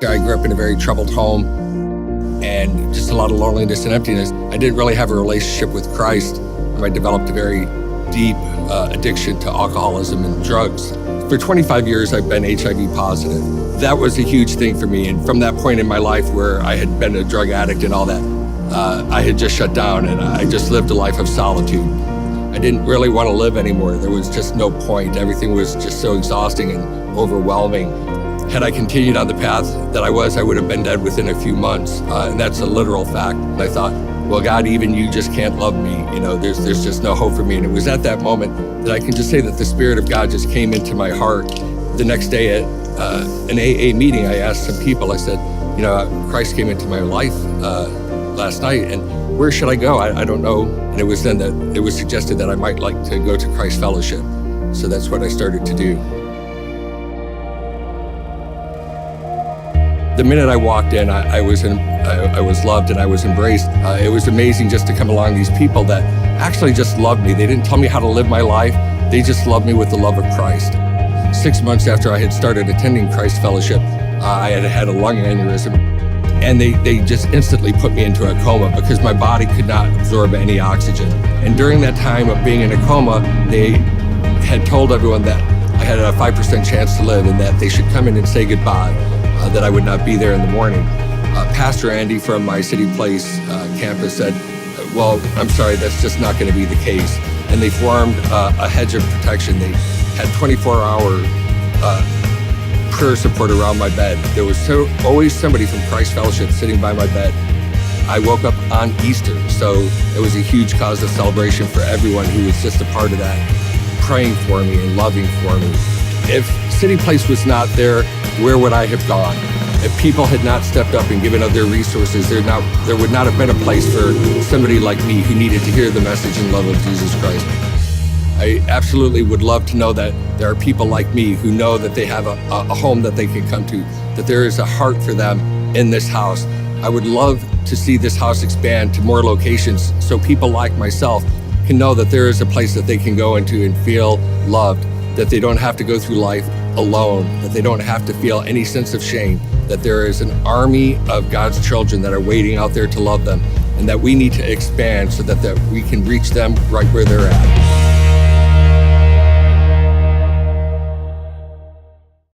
I grew up in a very troubled home and just a lot of loneliness and emptiness. I didn't really have a relationship with Christ. I developed a very deep addiction to alcoholism and drugs. For 25 years, I've been HIV positive. That was a huge thing for me. And from that point in my life where I had been a drug addict and all that, I had just shut down and I just lived a life of solitude. I didn't really want to live anymore. There was just no point. Everything was just so exhausting and overwhelming. Had I continued on the path that I would have been dead within a few months. And that's a literal fact. And I thought, well, God, even you just can't love me. You know, there's just no hope for me. And it was at that moment that I can just say that the Spirit of God just came into my heart. The next day at an AA meeting, I asked some people, I said, you know, Christ came into my life last night, and where should I go? I don't know. And it was then that it was suggested that I might like to go to Christ Fellowship. So that's what I started to do. The minute I walked in, I was loved and I was embraced. It was amazing just to come along these people that actually just loved me. They didn't tell me how to live my life. They just loved me with the love of Christ. 6 months after I had started attending Christ Fellowship, I had had a lung aneurysm, and they just instantly put me into a coma because my body could not absorb any oxygen. And during that time of being in a coma, they had told everyone that I had a 5% chance to live and that they should come in and say goodbye, that I would not be there in the morning. Pastor Andy from my City Place campus said, well, I'm sorry, that's just not going to be the case. And they formed a hedge of protection. They had 24-hour prayer support around my bed. There was always somebody from Christ Fellowship sitting by my bed. I woke up on Easter, so it was a huge cause of celebration for everyone who was just a part of that, praying for me and loving for me. If City Place was not there, where would I have gone? If people had not stepped up and given of their resources, there would not have been a place for somebody like me who needed to hear the message and love of Jesus Christ. I absolutely would love to know that there are people like me who know that they have a home that they can come to, that there is a heart for them in this house. I would love to see this house expand to more locations so people like myself can know that there is a place that they can go into and feel loved, that they don't have to go through life alone, that they don't have to feel any sense of shame, that there is an army of God's children that are waiting out there to love them, and that we need to expand so that we can reach them right where they're at.